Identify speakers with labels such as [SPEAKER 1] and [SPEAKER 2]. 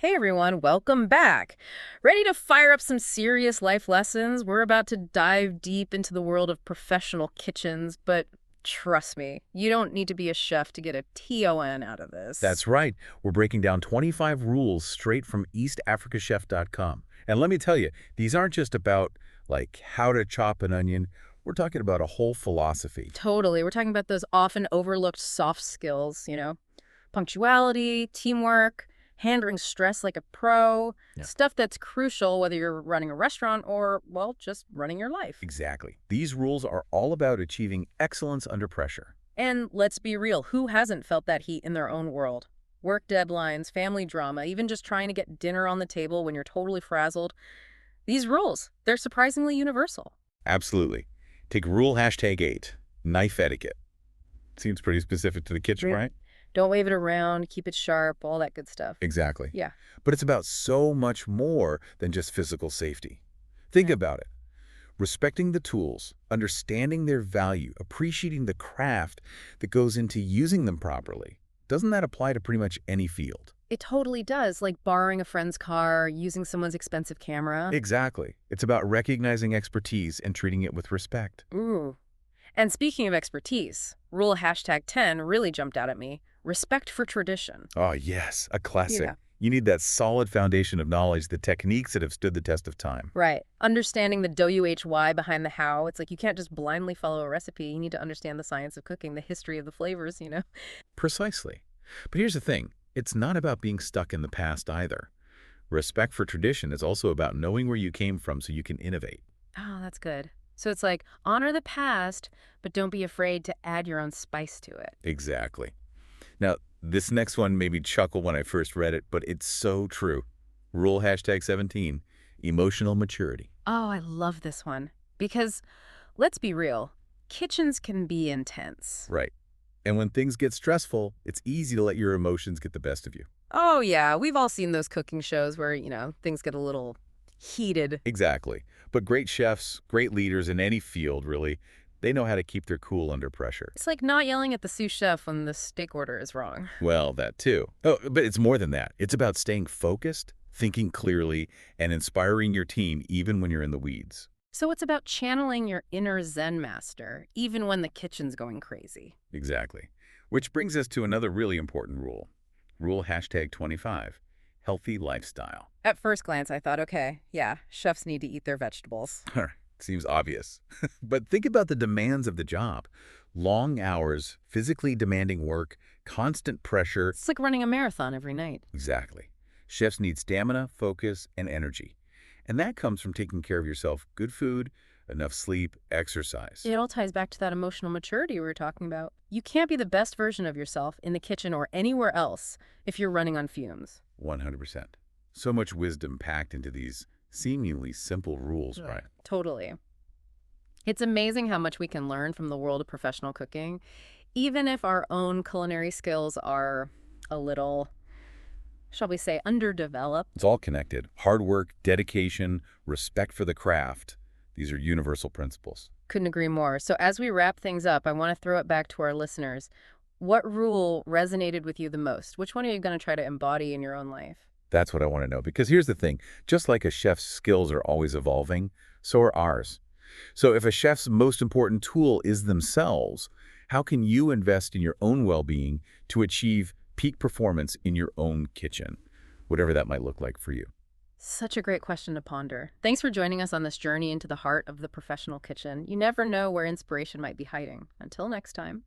[SPEAKER 1] Hey everyone, welcome back. Ready to fire up some serious life lessons? We're about to dive deep into the world of professional kitchens, but trust me, you don't need to be a chef to get a TON out of this.
[SPEAKER 2] That's right. We're breaking down 25 rules straight from EastAfricaChef.com. And let me tell you, these aren't just about, like, how to chop an onion. We're talking about a whole philosophy.
[SPEAKER 1] Totally. We're talking about those often overlooked soft skills, punctuality, teamwork, handling stress like a pro,
[SPEAKER 2] Yeah.
[SPEAKER 1] stuff that's crucial whether you're running a restaurant or, well, just running your life.
[SPEAKER 2] Exactly. These rules are all about achieving excellence under pressure.
[SPEAKER 1] And let's be real, who hasn't felt that heat in their own world? Work deadlines, family drama, even just trying to get dinner on the table when you're totally frazzled. These rules, they're surprisingly universal.
[SPEAKER 2] Absolutely. Take rule #8, knife etiquette. Seems pretty specific to the kitchen,
[SPEAKER 1] Re-
[SPEAKER 2] right?
[SPEAKER 1] Don't wave it around, keep it sharp, all that good stuff.
[SPEAKER 2] Exactly.
[SPEAKER 1] Yeah.
[SPEAKER 2] But it's about so much more than just physical safety. Think
[SPEAKER 1] Yeah.
[SPEAKER 2] about it. Respecting the tools, understanding their value, appreciating the craft that goes into using them properly. Doesn't that apply to pretty much any field?
[SPEAKER 1] It totally does, like borrowing a friend's car, using someone's expensive camera.
[SPEAKER 2] Exactly. It's about recognizing expertise and treating it with respect.
[SPEAKER 1] Ooh. And speaking of expertise, rule #10 really jumped out at me. Respect for tradition.
[SPEAKER 2] Oh, yes, a classic.
[SPEAKER 1] Yeah.
[SPEAKER 2] You need that solid foundation of knowledge, the techniques that have stood the test of time.
[SPEAKER 1] Right. Understanding the WHY behind the how. It's like you can't just blindly follow a recipe. You need to understand the science of cooking, the history of the flavors.
[SPEAKER 2] Precisely. But here's the thing. It's not about being stuck in the past either. Respect for tradition is also about knowing where you came from so you can innovate.
[SPEAKER 1] Oh, that's good. So it's like honor the past, but don't be afraid to add your own spice to it.
[SPEAKER 2] Exactly. Now, this next one made me chuckle when I first read it, but it's so true. Rule #17, emotional maturity.
[SPEAKER 1] Oh, I love this one. Because let's be real, kitchens can be intense.
[SPEAKER 2] Right. And when things get stressful, it's easy to let your emotions get the best of you.
[SPEAKER 1] Oh, yeah. We've all seen those cooking shows where, things get a little heated.
[SPEAKER 2] Exactly. But great chefs, great leaders in any field, really, they know how to keep their cool under pressure.
[SPEAKER 1] It's like not yelling at the sous chef when the steak order is wrong.
[SPEAKER 2] Well, that too. Oh, but it's more than that. It's about staying focused, thinking clearly, and inspiring your team even when you're in the weeds.
[SPEAKER 1] So it's about channeling your inner Zen master, even when the kitchen's going crazy.
[SPEAKER 2] Exactly. Which brings us to another really important rule. Rule #25, healthy lifestyle.
[SPEAKER 1] At first glance, I thought, okay, yeah, chefs need to eat their vegetables.
[SPEAKER 2] Seems obvious. But think about the demands of the job. Long hours, physically demanding work, constant pressure.
[SPEAKER 1] It's like running a marathon every night.
[SPEAKER 2] Exactly. Chefs need stamina, focus, and energy. And that comes from taking care of yourself, good food, enough sleep, exercise.
[SPEAKER 1] It all ties back to that emotional maturity we were talking about. You can't be the best version of yourself in the kitchen or anywhere else if you're running on fumes.
[SPEAKER 2] 100%. So much wisdom packed into these seemingly simple rules, right?
[SPEAKER 1] Totally. It's amazing how much we can learn from the world of professional cooking, even if our own culinary skills are a little, shall we say, underdeveloped.
[SPEAKER 2] It's all connected. Hard work, dedication, respect for the craft. These are universal principles.
[SPEAKER 1] Couldn't agree more. So as we wrap things up, I want to throw it back to our listeners. What rule resonated with you the most? Which one are you going to try to embody in your own life?
[SPEAKER 2] That's what I want to know. Because here's the thing. Just like a chef's skills are always evolving, so are ours. So if a chef's most important tool is themselves, how can you invest in your own well-being to achieve peak performance in your own kitchen, whatever that might look like for you?
[SPEAKER 1] Such a great question to ponder. Thanks for joining us on this journey into the heart of the professional kitchen. You never know where inspiration might be hiding. Until next time.